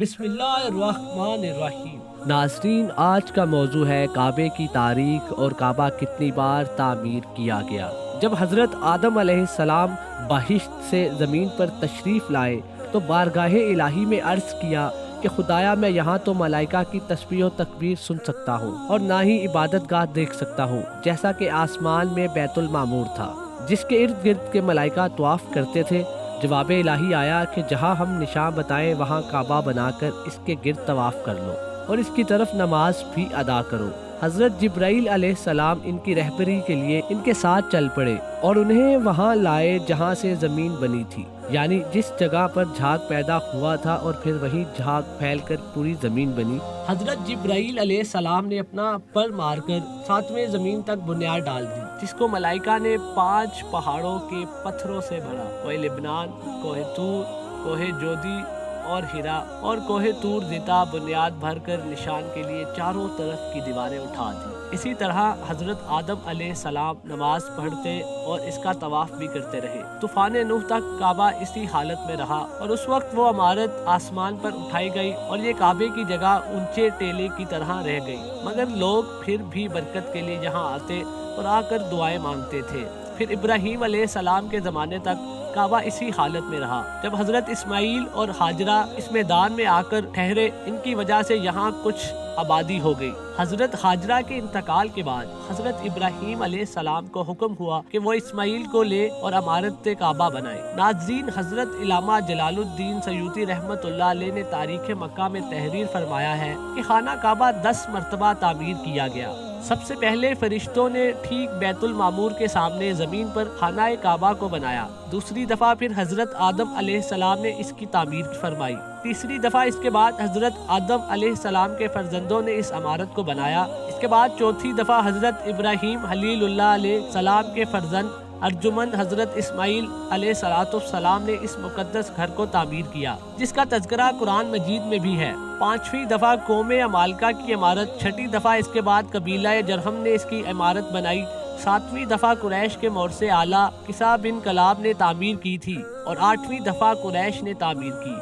بسم اللہ الرحمن الرحیم۔ ناظرین، آج کا موضوع ہے کعبے کی تاریخ اور کعبہ کتنی بار تعمیر کیا گیا۔ جب حضرت آدم علیہ السلام بہشت سے زمین پر تشریف لائے تو بارگاہ الہی میں عرض کیا کہ خدایا، میں یہاں تو ملائکہ کی تسبیح و تکبیر سن سکتا ہوں اور نہ ہی عبادت گاہ دیکھ سکتا ہوں، جیسا کہ آسمان میں بیت المعمور تھا جس کے ارد گرد کے ملائکہ طواف کرتے تھے۔ جواب الہی آیا کہ جہاں ہم نشان بتائیں وہاں کعبہ بنا کر اس کے گرد طواف کر لو اور اس کی طرف نماز بھی ادا کرو۔ حضرت جبرائیل علیہ السلام ان کی رہبری کے لیے ان کے ساتھ چل پڑے اور انہیں وہاں لائے جہاں سے زمین بنی تھی، یعنی جس جگہ پر جھاگ پیدا ہوا تھا، اور پھر وہی جھاگ پھیل کر پوری زمین بنی۔ حضرت جبرائیل علیہ السلام نے اپنا پر مار کر 7ویں زمین تک بنیاد ڈال دی، جس کو ملائکہ نے 5 پہاڑوں کے پتھروں سے بھرا: کوہ لبنان، کوہ طور، کوہ جودی اور ہیرا اور کوہ طور زیتا بنیاد بھر کر نشان کے لیے چاروں طرف کی دیواریں اٹھا دی۔ اسی طرح حضرت آدم علیہ السلام نماز پڑھتے اور اس کا طواف بھی کرتے رہے۔ طوفان نوح تک کعبہ اسی حالت میں رہا اور اس وقت وہ عمارت آسمان پر اٹھائی گئی اور یہ کعبے کی جگہ اونچے ٹیلے کی طرح رہ گئی، مگر لوگ پھر بھی برکت کے لیے یہاں آتے اور آ کر دعائیں مانگتے تھے۔ پھر ابراہیم علیہ السلام کے زمانے تک کعبہ اسی حالت میں رہا۔ جب حضرت اسماعیل اور ہاجرہ اس میدان میں آ کر ٹھہرے، ان کی وجہ سے یہاں کچھ آبادی ہو گئی۔ حضرت ہاجرہ کے انتقال کے بعد حضرت ابراہیم علیہ السلام کو حکم ہوا کہ وہ اسماعیل کو لے اور عمارت کعبہ بنائے۔ ناظرین، حضرت علامہ جلال الدین سیوطی رحمۃ اللہ علیہ نے تاریخ مکہ میں تحریر فرمایا ہے کہ خانہ کعبہ 10 مرتبہ تعمیر کیا گیا۔ سب سے پہلے فرشتوں نے ٹھیک بیت المعمور کے سامنے زمین پر خانہ کعبہ کو بنایا۔ دوسری دفعہ پھر حضرت آدم علیہ السلام نے اس کی تعمیر فرمائی۔ تیسری دفعہ اس کے بعد حضرت آدم علیہ السلام کے فرزندوں نے اس عمارت کو بنایا۔ اس کے بعد چوتھی دفعہ حضرت ابراہیم خلیل اللہ علیہ السلام کے فرزند ارجمند حضرت اسماعیل علیہ السلام نے اس مقدس گھر کو تعمیر کیا، جس کا تذکرہ قرآن مجید میں بھی ہے۔ 5ویں دفعہ قوم عمالقہ کی عمارت، 6ٹھی دفعہ اس کے بعد قبیلہ جرہم نے اس کی عمارت بنائی، 7ویں دفعہ قریش کے مورث اعلیٰ قصہ بن کلاب نے تعمیر کی تھی، اور 8ویں دفعہ قریش نے تعمیر کی،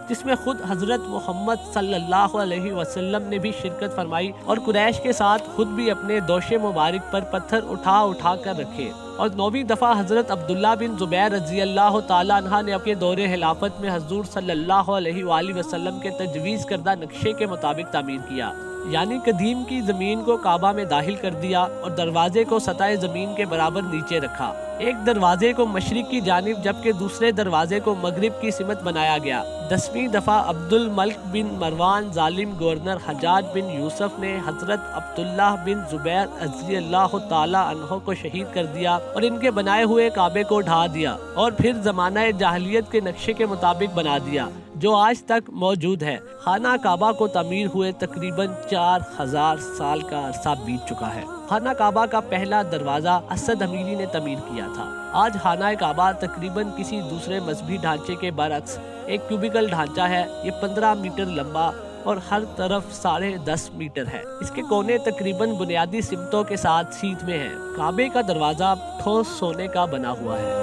جس میں خود حضرت محمد صلی اللہ علیہ وسلم نے بھی شرکت فرمائی اور قریش کے ساتھ خود بھی اپنے دوش مبارک پر پتھر اٹھا اٹھا کر رکھے۔ اور 9ویں دفعہ حضرت عبداللہ بن زبیر رضی اللہ تعالیٰ عنہ نے اپنے دور خلافت میں حضور صلی اللہ علیہ وآلہ وسلم کے تجویز کردہ نقشے کے مطابق تعمیر کیا، یعنی قدیم کی زمین کو کعبہ میں داخل کر دیا اور دروازے کو سطح زمین کے برابر نیچے رکھا۔ ایک دروازے کو مشرق کی جانب جبکہ دوسرے دروازے کو مغرب کی سمت بنایا گیا۔ 10ویں دفعہ عبد الملک بن مروان ظالم گورنر حجاج بن یوسف نے حضرت عبداللہ بن زبیر رضی اللہ تعالیٰ عنہ کو شہید کر دیا اور ان کے بنائے ہوئے کعبے کو ڈھا دیا اور پھر زمانہ جاہلیت کے نقشے کے مطابق بنا دیا، جو آج تک موجود ہے۔ خانہ کعبہ کو تعمیر ہوئے تقریباً 4000 سال کا عرصہ بیت چکا ہے۔ خانہ کعبہ کا پہلا دروازہ اسد امیری نے تعمیر کیا تھا۔ آج خانہ کعبہ تقریباً کسی دوسرے مذہبی ڈھانچے کے برعکس ایک کیوبیکل ڈھانچہ ہے۔ یہ 15 میٹر لمبا اور ہر طرف 10.5 میٹر ہے۔ اس کے کونے تقریباً بنیادی سمتوں کے ساتھ سیدھ میں ہیں۔ کعبے کا دروازہ ٹھوس سونے کا بنا ہوا ہے۔